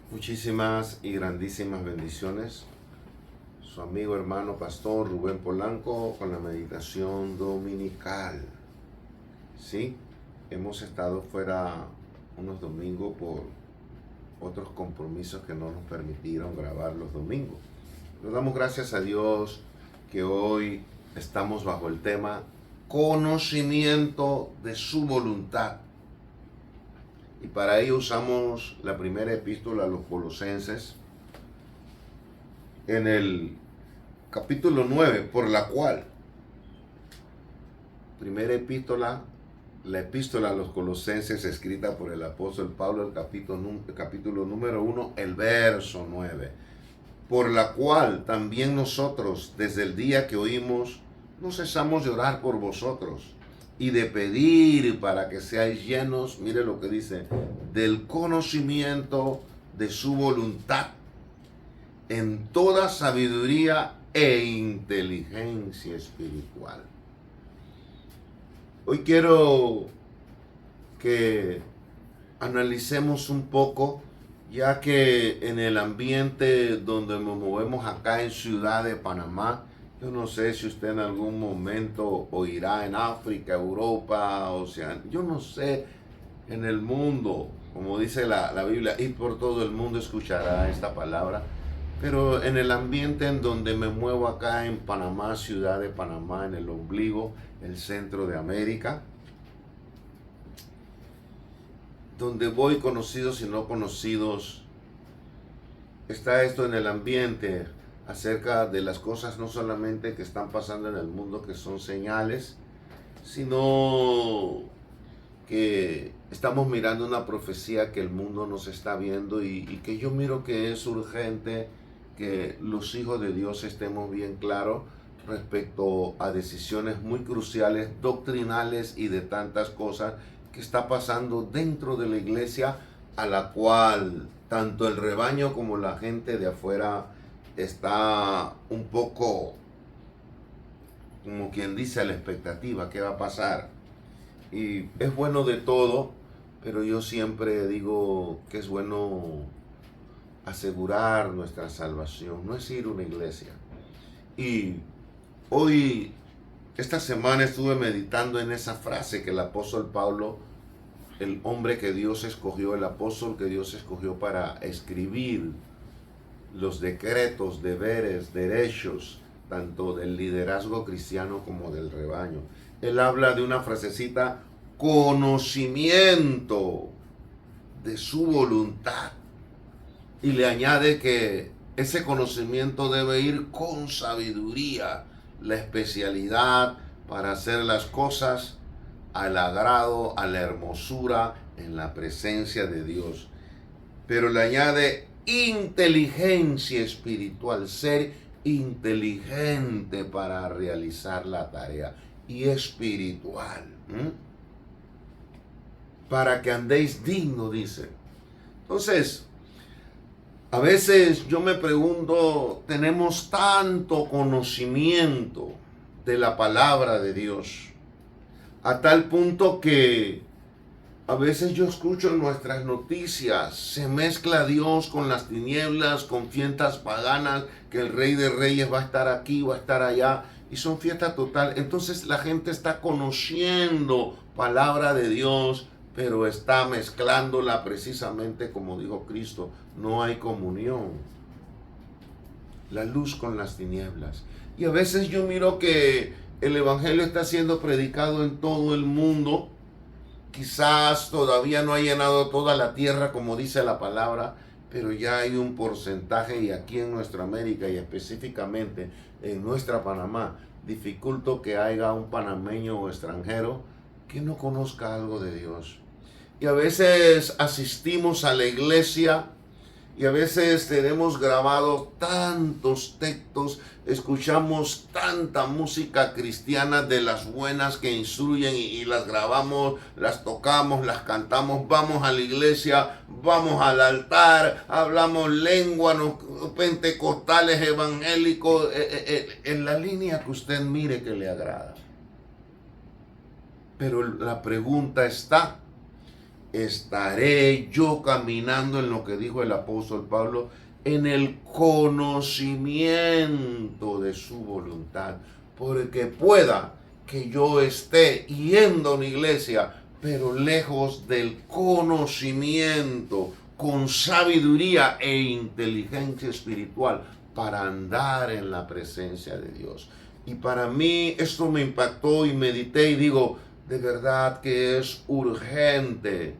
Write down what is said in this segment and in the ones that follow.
Muchísimas y grandísimas bendiciones. Su amigo hermano pastor Rubén Polanco con la meditación dominical. Sí, hemos estado fuera unos domingos por otros compromisos que no nos permitieron grabar los domingos. Nos damos gracias a Dios que hoy estamos bajo el tema conocimiento de su voluntad. Y para ello usamos la primera epístola a los Colosenses en el capítulo 9, por la cual, primera epístola, la epístola a los Colosenses escrita por el apóstol Pablo, el capítulo número 1, el verso 9, por la cual también nosotros, desde el día que oímos, no cesamos de orar por vosotros y de pedir para que seáis llenos, mire lo que dice, del conocimiento de su voluntad, en toda sabiduría e inteligencia espiritual. Hoy quiero que analicemos un poco, ya que en el ambiente donde nos movemos acá en Ciudad de Panamá, yo no sé si usted en algún momento oirá en África, Europa, Oceanía, yo no sé, en el mundo, como dice la Biblia, y por todo el mundo escuchará esta palabra, pero en el ambiente en donde me muevo acá en Panamá, Ciudad de Panamá, en el ombligo, el centro de América, donde voy conocidos y no conocidos, está esto en el ambiente acerca de las cosas no solamente que están pasando en el mundo, que son señales, sino que estamos mirando una profecía que el mundo nos está viendo y que yo miro que es urgente que los hijos de Dios estemos bien claros respecto a decisiones muy cruciales, doctrinales y de tantas cosas que está pasando dentro de la iglesia, a la cual tanto el rebaño como la gente de afuera está un poco, como quien dice, a la expectativa, ¿qué va a pasar? Y es bueno de todo, pero yo siempre digo que es bueno asegurar nuestra salvación, no es ir a una iglesia. Y hoy, esta semana estuve meditando en esa frase que el apóstol Pablo, el hombre que Dios escogió, el apóstol que Dios escogió para escribir los decretos, deberes, derechos, tanto del liderazgo cristiano como del rebaño. Él habla de una frasecita, conocimiento de su voluntad. Y le añade que ese conocimiento debe ir con sabiduría, la especialidad para hacer las cosas al agrado, a la hermosura, en la presencia de Dios. Pero le añade inteligencia espiritual, ser inteligente para realizar la tarea, y espiritual, para que andéis digno, dice. Entonces, a veces yo me pregunto, tenemos tanto conocimiento de la palabra de Dios, a tal punto que a veces yo escucho en nuestras noticias, se mezcla Dios con las tinieblas, con fiestas paganas, que el Rey de Reyes va a estar aquí, va a estar allá, y son fiestas total. Entonces la gente está conociendo palabra de Dios, pero está mezclándola precisamente como dijo Cristo. No hay comunión. La luz con las tinieblas. Y a veces yo miro que el Evangelio está siendo predicado en todo el mundo. Quizás todavía no ha llenado toda la tierra como dice la palabra, pero ya hay un porcentaje, y aquí en nuestra América y específicamente en nuestra Panamá, dificulto que haya un panameño o extranjero que no conozca algo de Dios. Y a veces asistimos a la iglesia y a veces tenemos grabado tantos textos, escuchamos tanta música cristiana de las buenas que instruyen y las grabamos, las tocamos, las cantamos, vamos a la iglesia, vamos al altar, hablamos lengua, pentecostales, evangélicos, en la línea que usted mire que le agrada. Pero la pregunta está, estaré yo caminando en lo que dijo el apóstol Pablo, en el conocimiento de su voluntad, porque pueda que yo esté yendo a una iglesia, pero lejos del conocimiento, con sabiduría e inteligencia espiritual, para andar en la presencia de Dios. Y para mí esto me impactó y medité y digo, de verdad que es urgente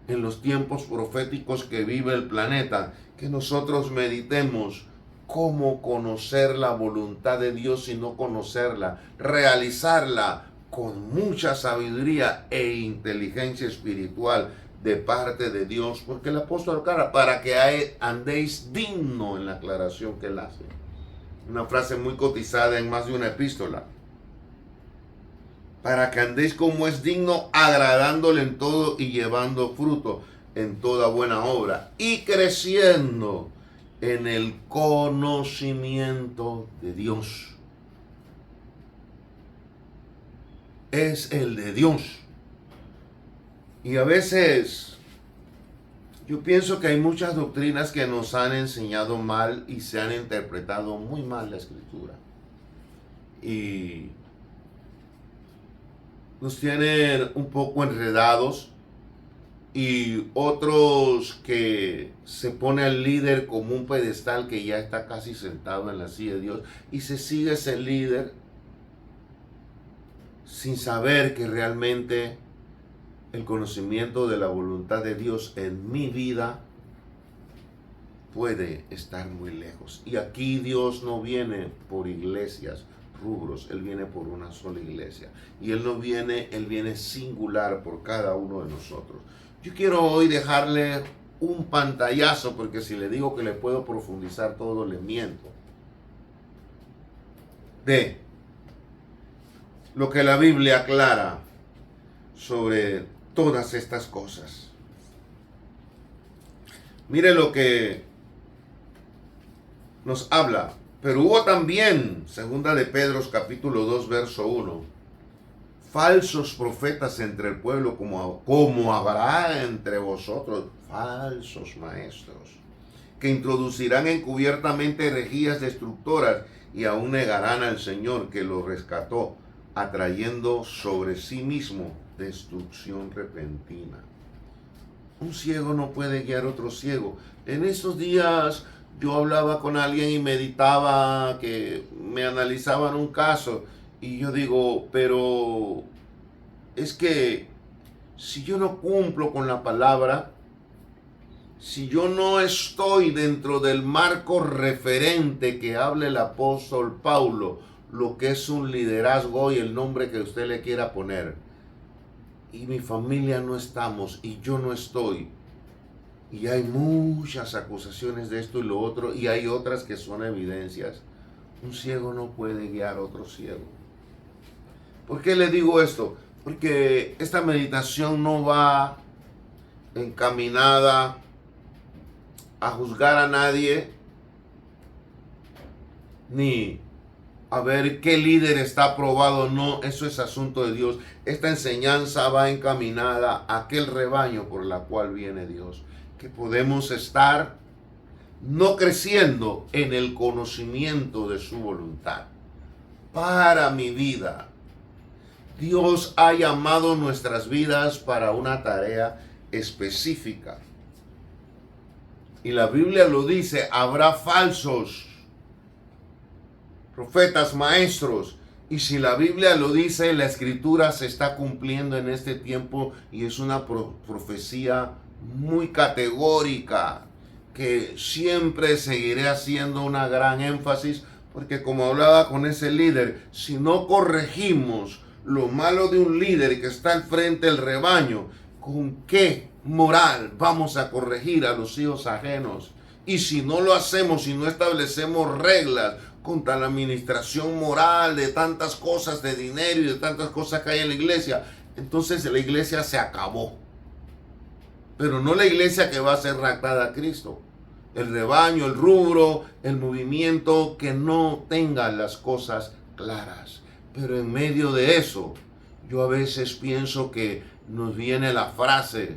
en los tiempos proféticos que vive el planeta, que nosotros meditemos cómo conocer la voluntad de Dios y no conocerla, realizarla con mucha sabiduría e inteligencia espiritual de parte de Dios, porque el apóstol aclara, para que andéis digno en la aclaración que él hace. Una frase muy cotizada en más de una epístola. Para que andéis como es digno, agradándole en todo y llevando fruto en toda buena obra y creciendo en el conocimiento de Dios. Es el de Dios. Y a veces yo pienso que hay muchas doctrinas que nos han enseñado mal y se han interpretado muy mal la Escritura. Y nos tienen un poco enredados, y otros que se pone al líder como un pedestal que ya está casi sentado en la silla de Dios y se sigue ese líder sin saber que realmente el conocimiento de la voluntad de Dios en mi vida puede estar muy lejos. Y aquí Dios no viene por iglesias, rubros, Él viene por una sola iglesia. Y Él viene singular por cada uno de nosotros. Yo quiero hoy dejarle un pantallazo, porque si le digo que le puedo profundizar todo, le miento, de lo que la Biblia aclara sobre todas estas cosas. Mire lo que nos habla. Pero hubo también, segunda de Pedro capítulo 2, verso 1, falsos profetas entre el pueblo, como habrá entre vosotros falsos maestros, que introducirán encubiertamente herejías destructoras y aún negarán al Señor que lo rescató, atrayendo sobre sí mismo destrucción repentina. Un ciego no puede guiar a otro ciego. En estos días yo hablaba con alguien y meditaba, que me analizaban un caso, y yo digo, pero es que si yo no cumplo con la palabra, si yo no estoy dentro del marco referente que habla el apóstol Pablo, lo que es un liderazgo y el nombre que usted le quiera poner, y mi familia no estamos y yo no estoy, y hay muchas acusaciones de esto y lo otro, y hay otras que son evidencias, un ciego no puede guiar a otro ciego. ¿Por qué le digo esto? Porque esta meditación no va encaminada a juzgar a nadie, ni a ver qué líder está aprobado. No, eso es asunto de Dios. Esta enseñanza va encaminada a aquel rebaño por la cual viene Dios, que podemos estar no creciendo en el conocimiento de su voluntad. Para mi vida, Dios ha llamado nuestras vidas para una tarea específica. Y la Biblia lo dice, habrá falsos profetas, maestros. Y si la Biblia lo dice, la Escritura se está cumpliendo en este tiempo, y es una profecía muy categórica que siempre seguiré haciendo una gran énfasis, porque como hablaba con ese líder, si no corregimos lo malo de un líder que está al frente del rebaño, ¿con qué moral vamos a corregir a los hijos ajenos? Y si no lo hacemos, si no establecemos reglas contra la administración moral de tantas cosas de dinero y de tantas cosas que hay en la iglesia, entonces la iglesia se acabó. Pero no la iglesia que va a ser raptada a Cristo. El rebaño, el rubro, el movimiento que no tenga las cosas claras. Pero en medio de eso, Yo a veces pienso que nos viene la frase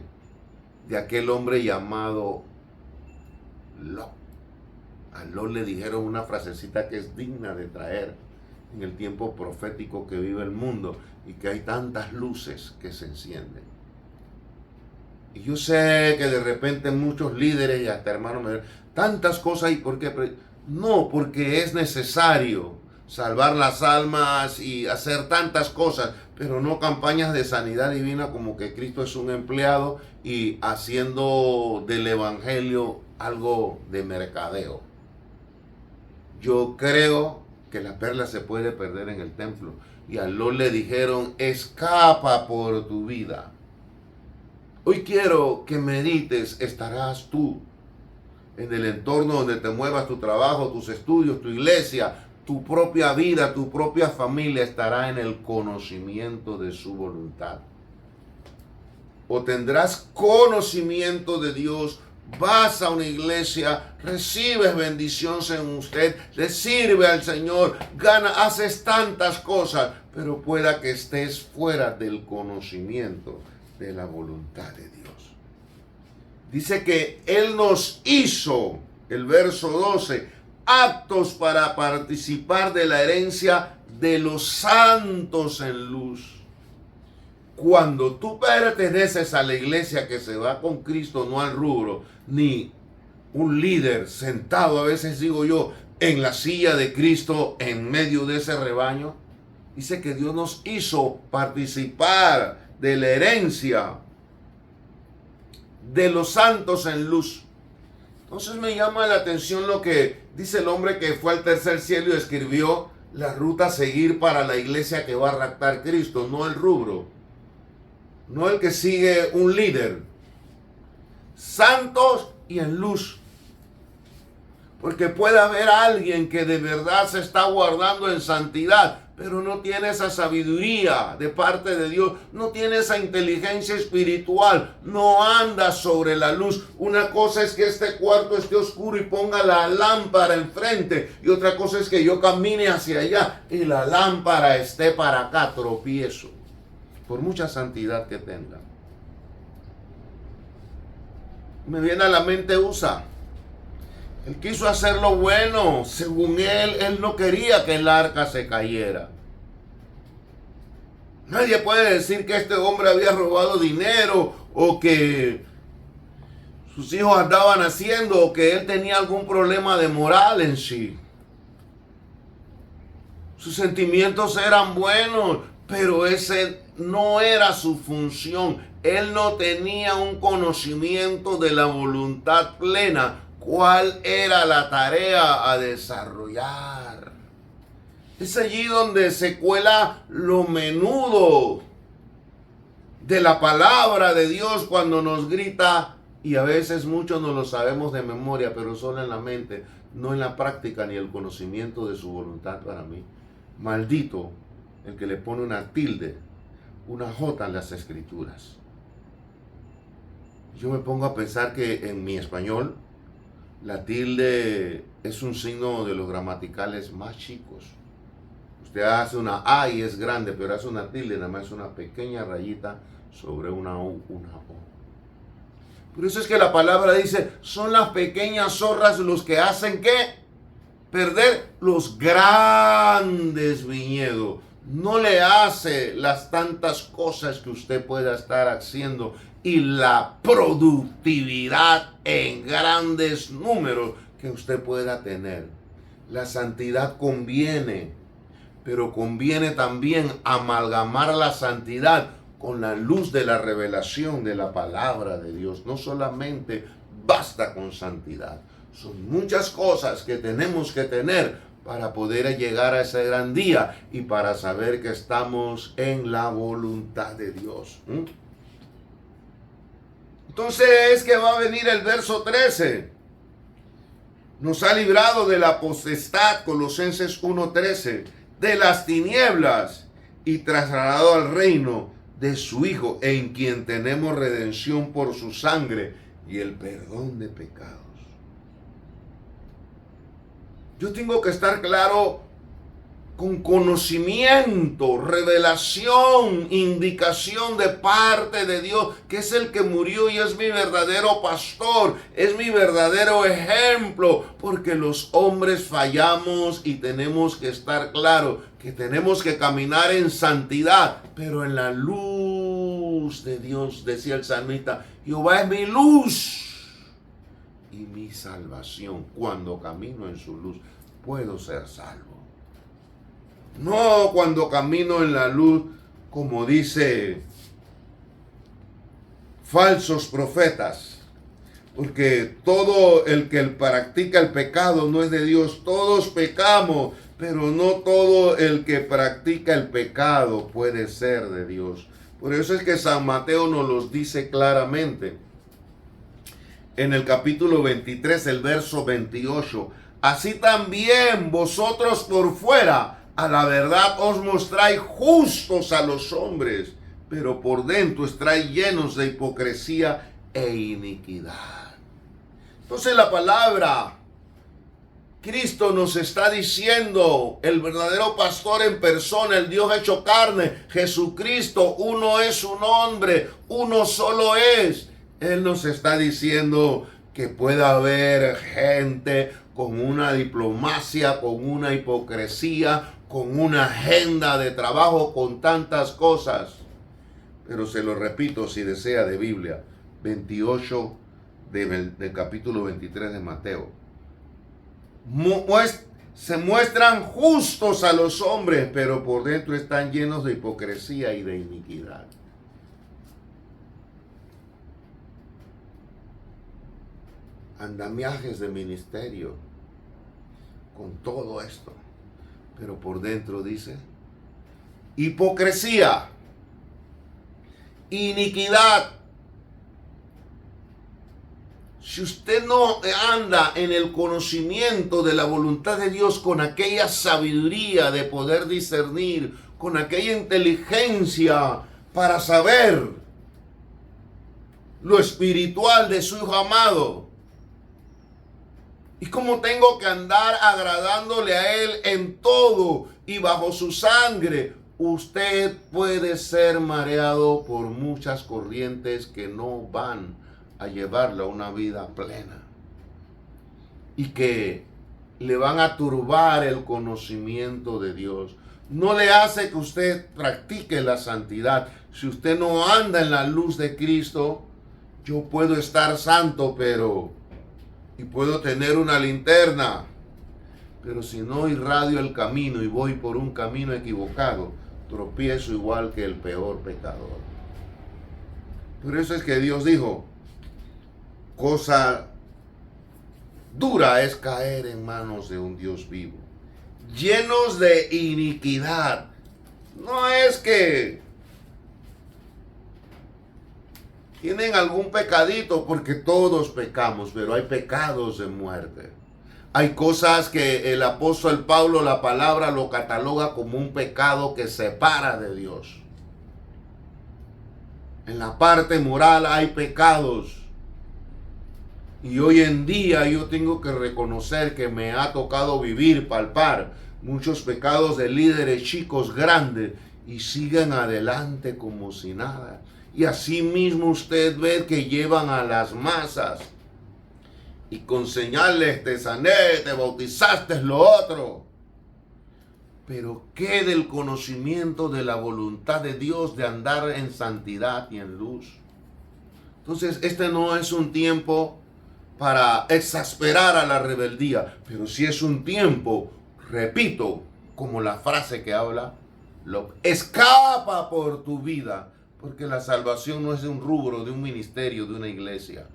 de aquel hombre llamado Lot. A Lot le dijeron una frasecita que es digna de traer en el tiempo profético que vive el mundo y que hay tantas luces que se encienden. Y yo sé que de repente muchos líderes y hasta hermanos me dicen, tantas cosas, ¿y por qué? No, porque es necesario salvar las almas y hacer tantas cosas, pero no campañas de sanidad divina como que Cristo es un empleado y haciendo del evangelio algo de mercadeo. Yo creo que la perla se puede perder en el templo. Y a Lot le dijeron, escapa por tu vida. Hoy quiero que medites, estarás tú en el entorno donde te muevas, tu trabajo, tus estudios, tu iglesia, tu propia vida, tu propia familia estará en el conocimiento de su voluntad. O tendrás conocimiento de Dios, vas a una iglesia, recibes bendición en usted, le sirve al Señor, haces tantas cosas, pero pueda que estés fuera del conocimiento de la voluntad de Dios. Dice que Él nos hizo, el verso 12, aptos para participar de la herencia de los santos en luz. Cuando tú perteneces a la iglesia que se va con Cristo, no al rubro, ni un líder sentado, a veces digo yo, en la silla de Cristo en medio de ese rebaño, dice que Dios nos hizo participar de la herencia de los santos en luz. Entonces me llama la atención lo que dice el hombre que fue al tercer cielo y escribió la ruta a seguir para la iglesia que va a raptar Cristo, no el rubro, no el que sigue un líder. Santos y en luz. Porque puede haber alguien que de verdad se está guardando en santidad, pero no tiene esa sabiduría de parte de Dios, no tiene esa inteligencia espiritual, no anda sobre la luz. Una cosa es que este cuarto esté oscuro y ponga la lámpara enfrente, y otra cosa es que yo camine hacia allá y la lámpara esté para acá, tropiezo, por mucha santidad que tenga. Me viene a la mente Usa. Él quiso hacer lo bueno. Según él no quería que el arca se cayera. Nadie puede decir que este hombre había robado dinero o que sus hijos andaban haciendo o que él tenía algún problema de moral en sí. Sus sentimientos eran buenos, pero ese no era su función. Él no tenía un conocimiento de la voluntad plena. ¿Cuál era la tarea a desarrollar? Es allí donde se cuela lo menudo de la palabra de Dios cuando nos grita, y a veces muchos no lo sabemos de memoria, pero solo en la mente, no en la práctica ni el conocimiento de su voluntad para mí. Maldito el que le pone una tilde, una jota en las escrituras. Yo me pongo a pensar que en mi español la tilde es un signo de los gramaticales más chicos. Usted hace una A y es grande, pero hace una tilde, nada más es una pequeña rayita sobre una U, una O. Por eso es que la palabra dice, son las pequeñas zorras los que hacen ¿qué? Perder los grandes viñedos. No le hace las tantas cosas que usted pueda estar haciendo y la productividad en grandes números que usted pueda tener. La santidad conviene, pero conviene también amalgamar la santidad con la luz de la revelación de la palabra de Dios. No solamente basta con santidad. Son muchas cosas que tenemos que tener para poder llegar a ese gran día y para saber que estamos en la voluntad de Dios. Entonces es que va a venir el verso 13. Nos ha librado de la potestad, Colosenses 1:13, de las tinieblas y trasladado al reino de su Hijo, en quien tenemos redención por su sangre y el perdón de pecados. Yo tengo que estar claro con conocimiento, revelación, indicación de parte de Dios, que es el que murió y es mi verdadero pastor, es mi verdadero ejemplo, porque los hombres fallamos y tenemos que estar claros que tenemos que caminar en santidad, pero en la luz de Dios, decía el salmista, Jehová es mi luz y mi salvación. Cuando camino en su luz, puedo ser salvo. No cuando camino en la luz, como dice falsos profetas, porque todo el que practica el pecado no es de Dios. Todos pecamos, pero no todo el que practica el pecado puede ser de Dios. Por eso es que San Mateo nos los dice claramente. En el capítulo 23, el verso 28. Así también vosotros por fuera, a la verdad os mostráis justos a los hombres, pero por dentro estáis llenos de hipocresía e iniquidad. Entonces la palabra, Cristo nos está diciendo, el verdadero pastor en persona, el Dios hecho carne, Jesucristo, uno es su nombre, uno solo es. Él nos está diciendo que puede haber gente con una diplomacia, con una hipocresía, con una agenda de trabajo, con tantas cosas. Pero se lo repito, si desea, de Biblia, 28 del capítulo 23 de Mateo. Se muestran justos a los hombres, pero por dentro están llenos de hipocresía y de iniquidad. Andamiajes de ministerio con todo esto, pero por dentro dice hipocresía, iniquidad. Si usted no anda en el conocimiento de la voluntad de Dios, con aquella sabiduría de poder discernir, con aquella inteligencia para saber lo espiritual de su Hijo amado, y cómo tengo que andar agradándole a Él en todo y bajo su sangre, usted puede ser mareado por muchas corrientes que no van a llevarle a una vida plena y que le van a turbar el conocimiento de Dios. No le hace que usted practique la santidad. Si usted no anda en la luz de Cristo, yo puedo estar santo, y puedo tener una linterna, pero si no irradio el camino y voy por un camino equivocado, tropiezo igual que el peor pecador. Por eso es que Dios dijo, cosa dura es caer en manos de un Dios vivo, llenos de iniquidad. No es que tienen algún pecadito, porque todos pecamos, pero hay pecados de muerte. Hay cosas que el apóstol Pablo, la palabra, lo cataloga como un pecado que separa de Dios. En la parte moral hay pecados. Y hoy en día yo tengo que reconocer que me ha tocado vivir, palpar muchos pecados de líderes chicos grandes y siguen adelante como si nada. Y así mismo usted ve que llevan a las masas y con señales te sané, te bautizaste, lo otro. Pero ¿qué del conocimiento de la voluntad de Dios de andar en santidad y en luz? Entonces este no es un tiempo para exasperar a la rebeldía, pero sí es un tiempo, repito, como la frase que habla, escapa por tu vida. Porque la salvación no es de un rubro, de un ministerio, de una iglesia.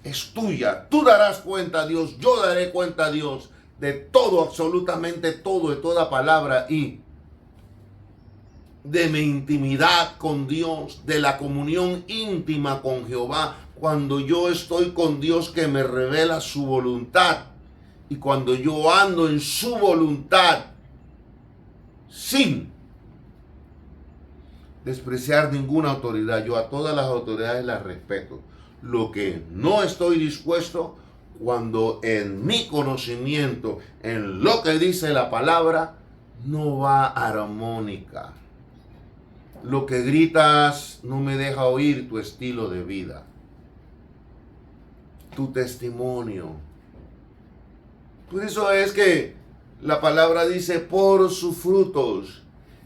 Es tuya. Tú darás cuenta a Dios. Yo daré cuenta a Dios de todo, absolutamente todo, de toda palabra y de mi intimidad con Dios, de la comunión íntima con Jehová. Cuando yo estoy con Dios que me revela su voluntad y cuando yo ando en su voluntad sin despreciar ninguna autoridad. Yo a todas las autoridades las respeto. Lo que no estoy dispuesto, cuando en mi conocimiento, en lo que dice la palabra, no va armónica. Lo que gritas no me deja oír tu estilo de vida, tu testimonio. Por eso es que la palabra dice por sus frutos.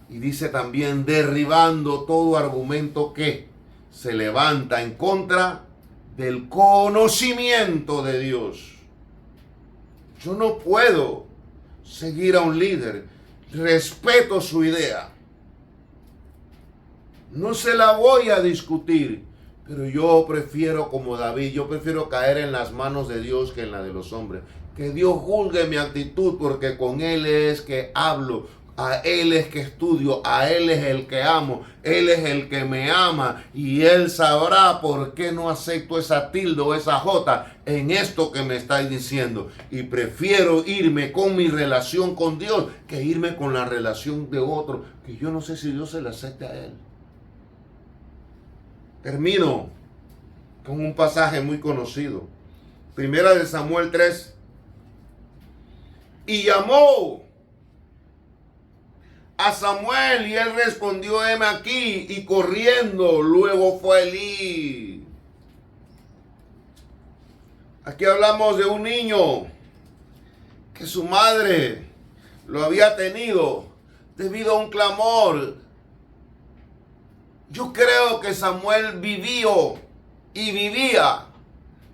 Y dice también derribando todo argumento que se levanta en contra del conocimiento de Dios. Yo no puedo seguir a un líder. Respeto su idea. No se la voy a discutir. Pero yo prefiero, como David, yo prefiero caer en las manos de Dios que en la de los hombres. Que Dios juzgue mi actitud, porque con Él es que hablo, a Él es que estudio, a Él es el que amo, Él es el que me ama y Él sabrá por qué no acepto esa tilde o esa jota en esto que me estáis diciendo. Y prefiero irme con mi relación con Dios que irme con la relación de otro, que yo no sé si Dios se la acepte a Él. Termino con un pasaje muy conocido. Primera de Samuel 3. Y llamó a Samuel y él respondió, heme aquí, y corriendo luego fue Elí. Aquí hablamos de un niño que su madre lo había tenido debido a un clamor. Yo creo que Samuel vivió y vivía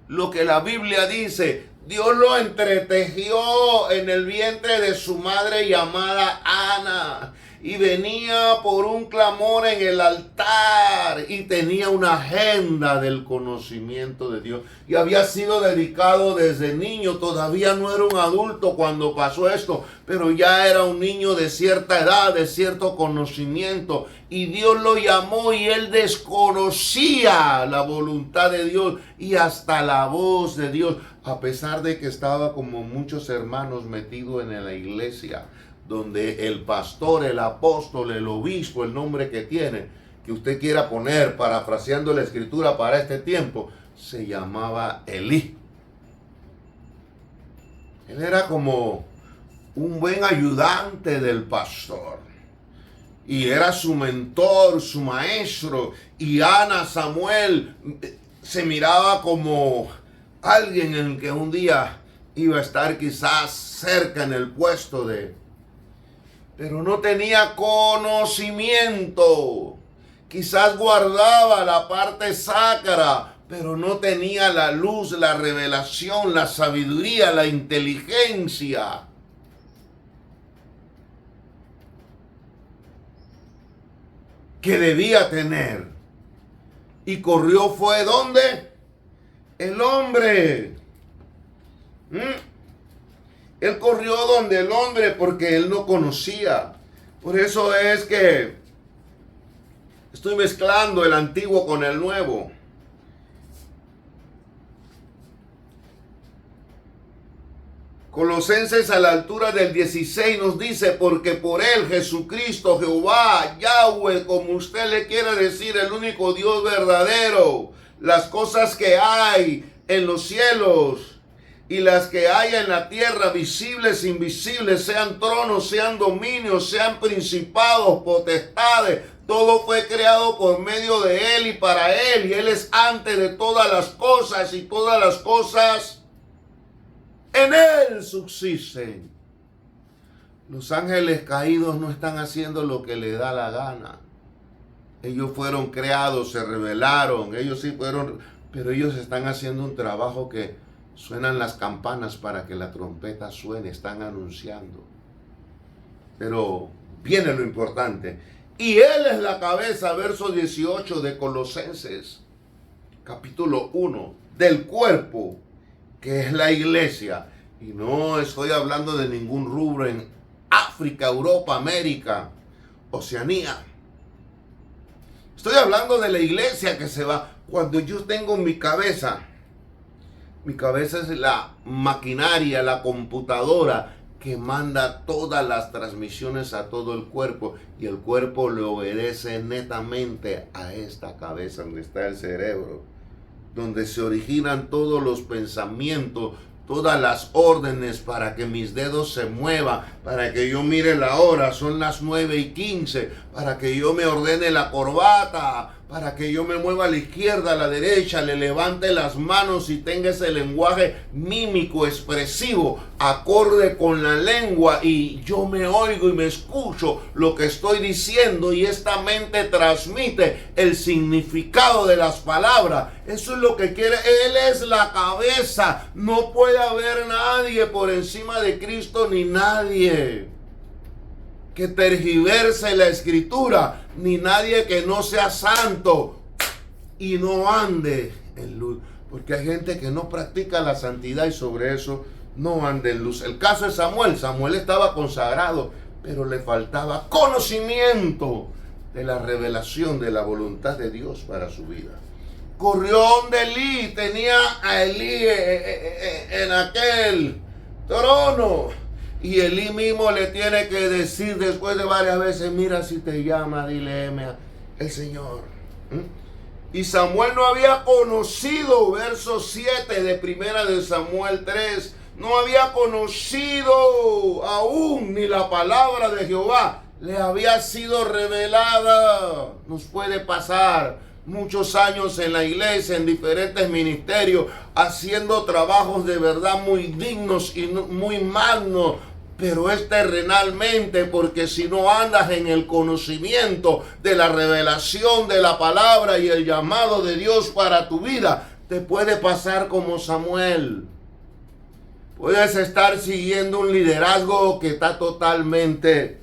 lo que la Biblia dice. Dios lo entretejió en el vientre de su madre llamada Ana. Y venía por un clamor en el altar y tenía una agenda del conocimiento de Dios. Y había sido dedicado desde niño. Todavía no era un adulto cuando pasó esto, pero ya era un niño de cierta edad, de cierto conocimiento. Y Dios lo llamó y él desconocía la voluntad de Dios y hasta la voz de Dios. A pesar de que estaba como muchos hermanos metido en la iglesia, donde el pastor, el apóstol, el obispo, el nombre que tiene, que usted quiera poner, parafraseando la escritura para este tiempo, se llamaba Elí. Él era como un buen ayudante del pastor. Y era su mentor, su maestro. Y Ana, Samuel, se miraba como alguien en el que un día iba a estar quizás cerca en el puesto de... Pero no tenía conocimiento. Quizás guardaba la parte sacra, pero no tenía la luz, la revelación, la sabiduría, la inteligencia. Que debía tener. Y corrió fue ¿dónde? El hombre. Él corrió donde el hombre porque él no conocía. Por eso es que estoy mezclando el antiguo con el nuevo. Colosenses a la altura del 16 nos dice, porque por él Jesucristo, Jehová, Yahweh, como usted le quiera decir, el único Dios verdadero, las cosas que hay en los cielos y las que hay en la tierra, visibles, invisibles, sean tronos, sean dominios, sean principados, potestades, todo fue creado por medio de él y para él, y él es antes de todas las cosas, y todas las cosas en él subsisten. Los ángeles caídos no están haciendo lo que les da la gana. Ellos fueron creados, se rebelaron, ellos sí fueron, pero ellos están haciendo un trabajo que suenan las campanas para que la trompeta suene, están anunciando. Pero viene lo importante. Y él es la cabeza, verso 18 de Colosenses, capítulo 1, del cuerpo, que es la iglesia. Y no estoy hablando de ningún rubro en África, Europa, América, Oceanía. Estoy hablando de la iglesia que se va. Cuando yo tengo mi cabeza es la maquinaria, la computadora que manda todas las transmisiones a todo el cuerpo, y el cuerpo le obedece netamente a esta cabeza donde está el cerebro, donde se originan todos los pensamientos, todas las órdenes para que mis dedos se muevan, para que yo mire la hora, son las 9:15, para que yo me ordene la corbata, para que yo me mueva a la izquierda, a la derecha, le levante las manos y tenga ese lenguaje mímico, expresivo, acorde con la lengua, y yo me oigo y me escucho lo que estoy diciendo, y esta mente transmite el significado de las palabras. Eso es lo que quiere. Él es la cabeza. No puede haber nadie por encima de Cristo, ni nadie que tergiverse la escritura, ni nadie que no sea santo y no ande en luz, porque hay gente que no practica la santidad y sobre eso no anda en luz. El caso de Samuel. Samuel estaba consagrado, pero le faltaba conocimiento de la revelación de la voluntad de Dios para su vida. Corrió donde Elí, tenía a Elí en aquel trono, y Elí mismo le tiene que decir después de varias veces: mira, si te llama, dile el Señor. Y Samuel no había conocido, verso 7 de primera de Samuel 3, no había conocido aún ni la palabra de Jehová, le había sido revelada. Nos puede pasar muchos años en la iglesia, en diferentes ministerios, haciendo trabajos de verdad muy dignos y muy magnos, pero es terrenalmente, porque si no andas en el conocimiento de la revelación de la palabra y el llamado de Dios para tu vida, te puede pasar como Samuel. Puedes estar siguiendo un liderazgo que está totalmente...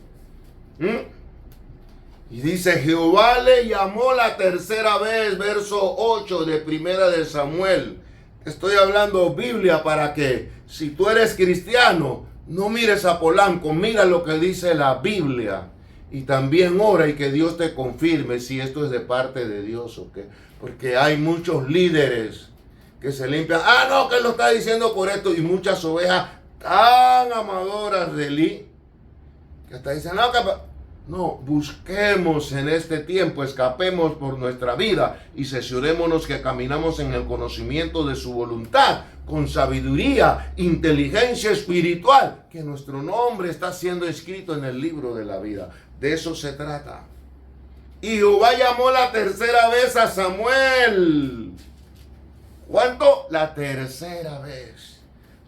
Y dice: Jehová le llamó la tercera vez, verso 8 de primera de Samuel. Estoy hablando Biblia para que, si tú eres cristiano, no mires a Polanco, mira lo que dice la Biblia. Y también ora y que Dios te confirme si esto es de parte de Dios o qué. Porque hay muchos líderes que se limpian. No, que él lo está diciendo por esto. Y muchas ovejas tan amadoras de Elí, que hasta dicen: no, busquemos en este tiempo, escapemos por nuestra vida y cerciorémonos que caminamos en el conocimiento de su voluntad, con sabiduría, inteligencia espiritual, que nuestro nombre está siendo escrito en el libro de la vida. De eso se trata. Y Jehová llamó la tercera vez a Samuel. ¿Cuánto? La tercera vez.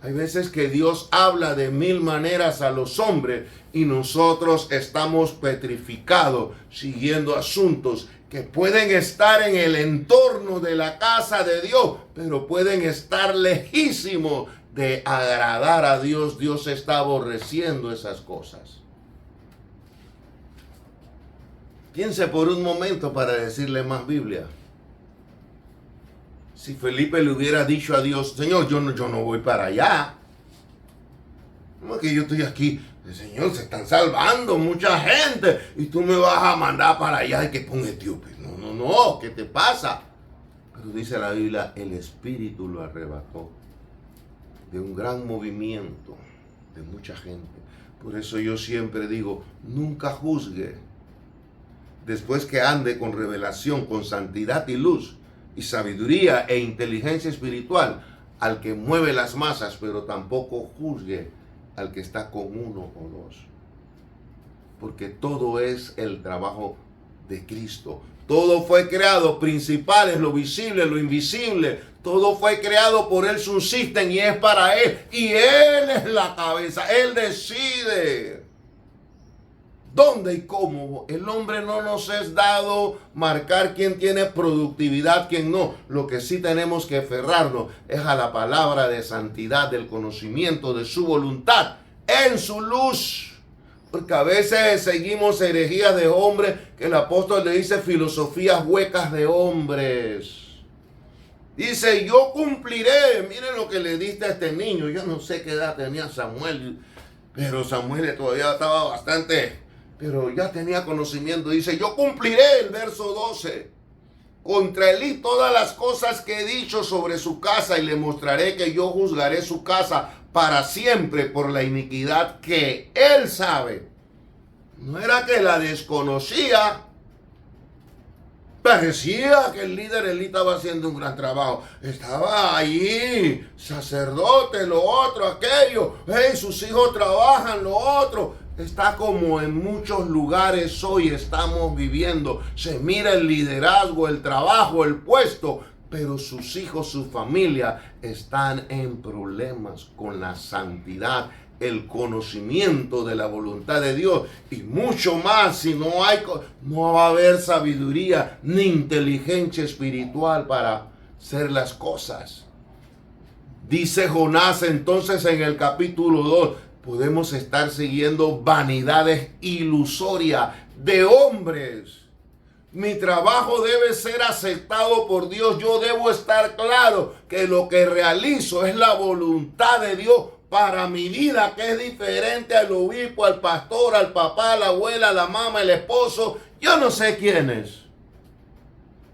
Hay veces que Dios habla de 1000 maneras a los hombres y nosotros estamos petrificados siguiendo asuntos que pueden estar en el entorno de la casa de Dios, pero pueden estar lejísimos de agradar a Dios. Dios está aborreciendo esas cosas. Piense por un momento para decirle más Biblia. Si Felipe le hubiera dicho a Dios: Señor, yo no voy para allá. ¿Cómo es que yo estoy aquí? Señor, se están salvando mucha gente y tú me vas a mandar para allá y que ponga etíope. No, ¿qué te pasa? Pero dice la Biblia: el Espíritu lo arrebató de un gran movimiento de mucha gente. Por eso yo siempre digo: nunca juzgue después que ande con revelación, con santidad y luz y sabiduría e inteligencia espiritual al que mueve las masas, pero tampoco juzgue al que está con uno o dos, porque todo es el trabajo de Cristo. Todo fue creado, principales, lo visible, lo invisible, todo fue creado por Él, subsisten y es para Él, y Él es la cabeza. Él decide dónde y cómo. El hombre no nos es dado marcar quién tiene productividad, quién no. Lo que sí tenemos que aferrarnos es a la palabra de santidad, del conocimiento de su voluntad en su luz. Porque a veces seguimos herejías de hombres, que el apóstol le dice filosofías huecas de hombres. Dice: yo cumpliré. Miren lo que le diste a este niño. Yo no sé qué edad tenía Samuel, pero Samuel todavía estaba bastante... pero ya tenía conocimiento. Dice: yo cumpliré, el verso 12, contra Elí todas las cosas que he dicho sobre su casa, y le mostraré que yo juzgaré su casa para siempre por la iniquidad que él sabe. No era que la desconocía, Parecía que el líder Elí estaba haciendo un gran trabajo. Estaba ahí, sacerdote, lo otro, aquello. Hey, sus hijos trabajan, lo otro. Está como en muchos lugares hoy estamos viviendo. Se mira el liderazgo, el trabajo, el puesto, pero sus hijos, su familia están en problemas con la santidad, el conocimiento de la voluntad de Dios y mucho más. Si no va a haber sabiduría ni inteligencia espiritual para hacer las cosas. Dice Jonás entonces en el capítulo 2, podemos estar siguiendo vanidades ilusorias de hombres. Mi trabajo debe ser aceptado por Dios. Yo debo estar claro que lo que realizo es la voluntad de Dios para mi vida, que es diferente al obispo, al pastor, al papá, a la abuela, a la mamá, el esposo. Yo no sé quién es.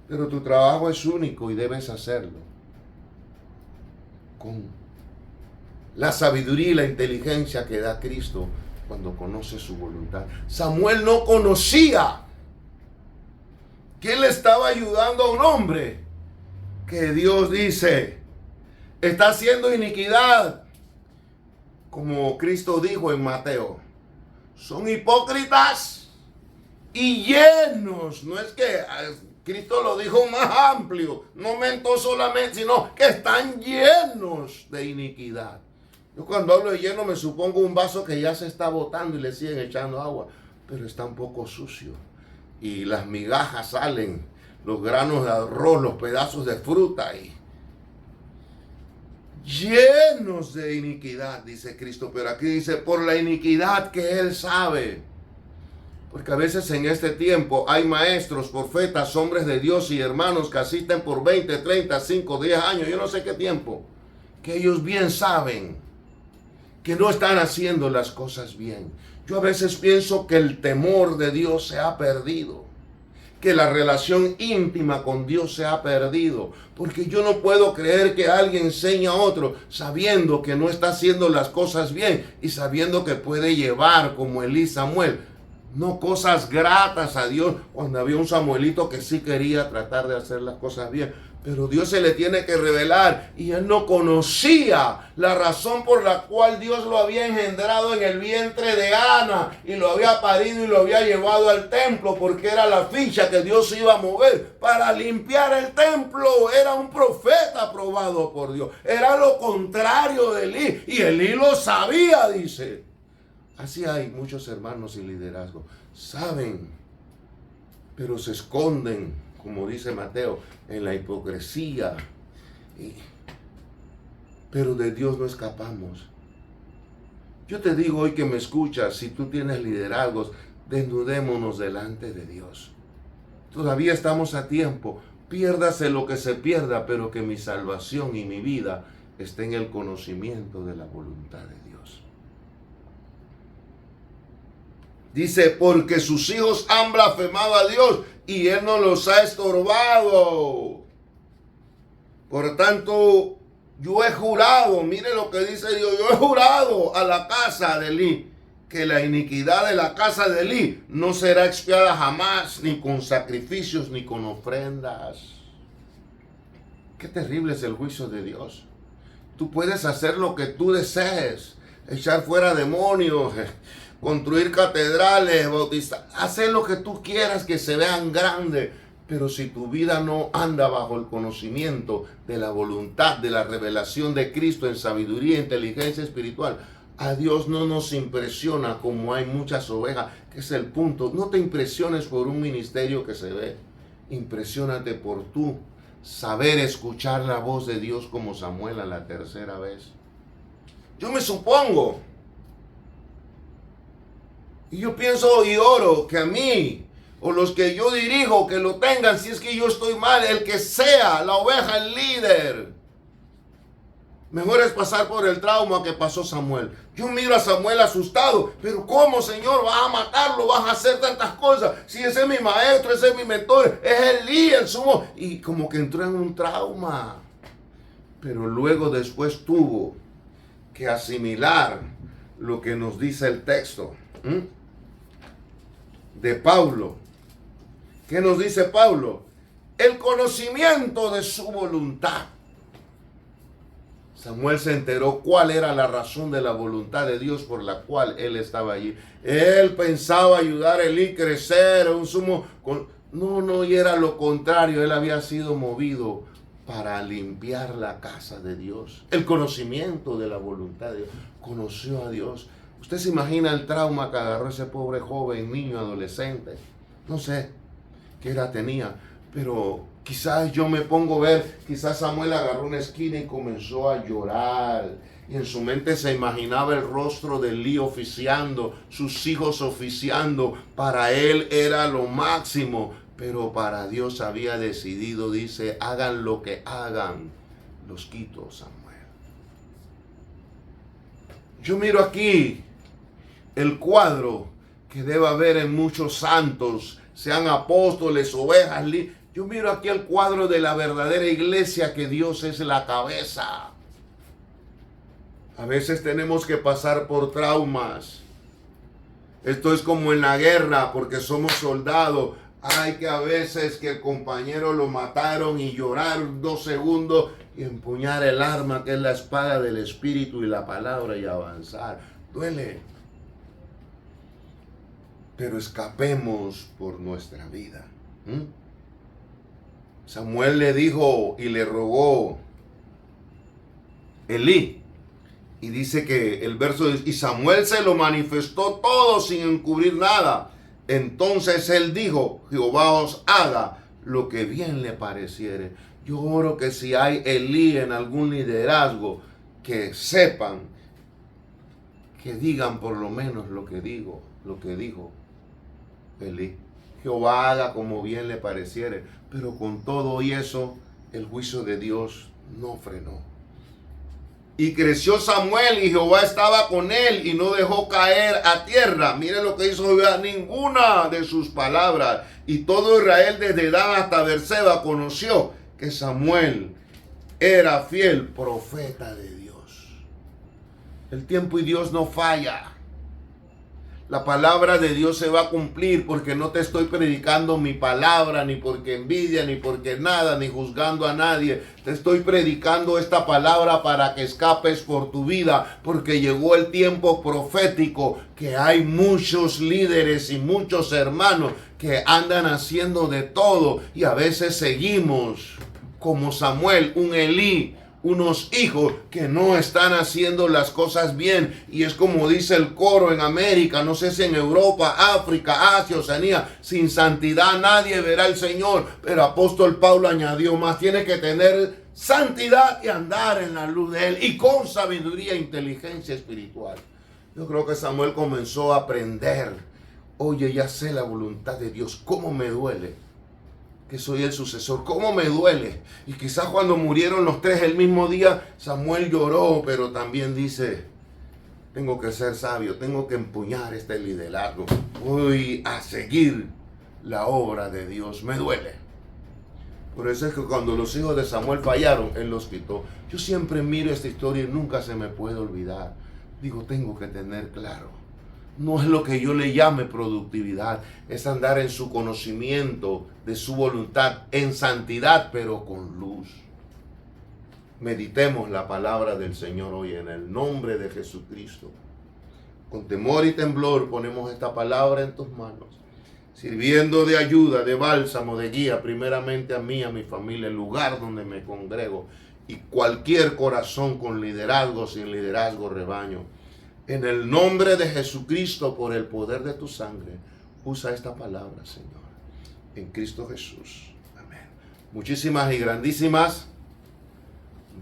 Pero tu trabajo es único y debes hacerlo con la sabiduría y la inteligencia que da Cristo cuando conoce su voluntad. Samuel no conocía que él estaba ayudando a un hombre que Dios dice está haciendo iniquidad, como Cristo dijo en Mateo. Son hipócritas y llenos. No es que Cristo lo dijo más amplio, no mentó solamente, sino que están llenos de iniquidad. Yo cuando hablo de lleno me supongo un vaso que ya se está botando y le siguen echando agua, pero está un poco sucio. Y las migajas salen, los granos de arroz, los pedazos de fruta y llenos de iniquidad, dice Cristo. Pero aquí dice, por la iniquidad que Él sabe. Porque a veces en este tiempo hay maestros, profetas, hombres de Dios y hermanos que asisten por 20, 30, 5, 10 años, yo no sé qué tiempo, que ellos bien saben que no están haciendo las cosas bien. Yo a veces pienso que el temor de Dios se ha perdido, que la relación íntima con Dios se ha perdido, porque yo no puedo creer que alguien enseñe a otro sabiendo que no está haciendo las cosas bien y sabiendo que puede llevar, como Elí, Samuel, no cosas gratas a Dios, cuando había un Samuelito que sí quería tratar de hacer las cosas bien. Pero Dios se le tiene que revelar y él no conocía la razón por la cual Dios lo había engendrado en el vientre de Ana y lo había parido y lo había llevado al templo, porque era la ficha que Dios iba a mover para limpiar el templo. Era un profeta aprobado por Dios. Era lo contrario de Elí y Elí lo sabía, dice. Así hay muchos hermanos y liderazgo. Saben, pero se esconden, como dice Mateo, en la hipocresía. Pero de Dios no escapamos. Yo te digo hoy que me escuchas, si tú tienes liderazgos, desnudémonos delante de Dios. Todavía estamos a tiempo. Piérdase lo que se pierda, pero que mi salvación y mi vida esté en el conocimiento de la voluntad de Dios. Dice, porque sus hijos han blasfemado a Dios y Él no los ha estorbado. Por tanto, yo he jurado, mire lo que dice Dios, yo he jurado a la casa de Elí, que la iniquidad de la casa de Elí no será expiada jamás, ni con sacrificios, ni con ofrendas. Qué terrible es el juicio de Dios. Tú puedes hacer lo que tú desees, echar fuera demonios, construir catedrales, bautizar, hacer lo que tú quieras que se vean grandes, pero si tu vida no anda bajo el conocimiento de la voluntad, de la revelación de Cristo en sabiduría e inteligencia espiritual, a Dios no nos impresiona como hay muchas ovejas, que es el punto. No te impresiones por un ministerio que se ve, impresiónate por tú saber escuchar la voz de Dios como Samuel a la tercera vez. Yo me supongo, y yo pienso y oro que a mí, o los que yo dirijo, que lo tengan, si es que yo estoy mal, el que sea, la oveja, el líder. Mejor es pasar por el trauma que pasó Samuel. Yo miro a Samuel asustado, pero ¿cómo, Señor? ¿Vas a matarlo? ¿Vas a hacer tantas cosas? Si ese es mi maestro, ese es mi mentor, es Elí, el sumo. Y como que entró en un trauma. Pero luego después tuvo que asimilar lo que nos dice el texto de Pablo. ¿Qué nos dice Pablo? el conocimiento de su voluntad. Samuel se enteró cuál era la razón de la voluntad de Dios por la cual él estaba allí. Él pensaba ayudar a Elí a crecer, un sumo... No, y era lo contrario. Él había sido movido para limpiar la casa de Dios. El conocimiento de la voluntad de Dios. Conoció a Dios. ¿Usted se imagina el trauma que agarró ese pobre joven, niño, adolescente? No sé qué edad tenía, pero quizás yo me pongo a ver, quizás Samuel agarró una esquina y comenzó a llorar. Y en su mente se imaginaba el rostro de Elí oficiando, sus hijos oficiando. Para él era lo máximo, pero para Dios había decidido, dice, hagan lo que hagan, los quito, Samuel. Yo miro aquí el cuadro que debe haber en muchos santos, sean apóstoles, ovejas. Yo miro aquí el cuadro de la verdadera iglesia, que Dios es la cabeza. A veces tenemos que pasar por traumas. Esto es como en la guerra, porque somos soldados. Hay que a veces que el compañero lo mataron y llorar 2 segundos y empuñar el arma, que es la espada del Espíritu y la palabra, y avanzar. Duele. Pero escapemos por nuestra vida. Samuel le dijo y le rogó Elí. Y dice que el verso dice, y Samuel se lo manifestó todo sin encubrir nada. Entonces él dijo, Jehová os haga lo que bien le pareciere. Yo oro que si hay Elí en algún liderazgo, que sepan, que digan por lo menos lo que dijo Elí. Jehová haga como bien le pareciere. Pero con todo y eso, el juicio de Dios no frenó. Y creció Samuel y Jehová estaba con él y no dejó caer a tierra. Mire lo que hizo Jehová, ninguna de sus palabras. Y todo Israel desde Dan hasta Beerseba conoció que Samuel era fiel profeta de Dios. El tiempo y Dios no falla. La palabra de Dios se va a cumplir, porque no te estoy predicando mi palabra, ni porque envidia, ni porque nada, ni juzgando a nadie. Te estoy predicando esta palabra para que escapes por tu vida, porque llegó el tiempo profético, que hay muchos líderes y muchos hermanos que andan haciendo de todo, y a veces seguimos como Samuel, un Elí, unos hijos que no están haciendo las cosas bien. Y es como dice el coro en América, no sé si en Europa, África, Asia, Oceanía, sin santidad nadie verá al Señor. Pero apóstol Pablo añadió más, tiene que tener santidad y andar en la luz de Él, y con sabiduría e inteligencia espiritual. Yo creo que Samuel comenzó a aprender. Oye, ya sé la voluntad de Dios. ¿Cómo me duele que soy el sucesor? ¿Cómo me duele? Y quizás cuando murieron los 3 el mismo día, Samuel lloró, pero también dice, tengo que ser sabio, tengo que empuñar este liderazgo, voy a seguir la obra de Dios. Me duele. Por eso es que cuando los hijos de Samuel fallaron, él los quitó. Yo siempre miro esta historia y nunca se me puede olvidar. Digo, tengo que tener claro, no es lo que yo le llame productividad, es andar en su conocimiento de su voluntad, en santidad, pero con luz. Meditemos la palabra del Señor hoy en el nombre de Jesucristo. Con temor y temblor ponemos esta palabra en tus manos, sirviendo de ayuda, de bálsamo, de guía, primeramente a mí, a mi familia, el lugar donde me congrego, y cualquier corazón con liderazgo, sin liderazgo, rebaño. En el nombre de Jesucristo, por el poder de tu sangre, usa esta palabra, Señor. En Cristo Jesús. Amén. Muchísimas y grandísimas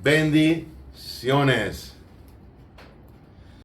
bendiciones.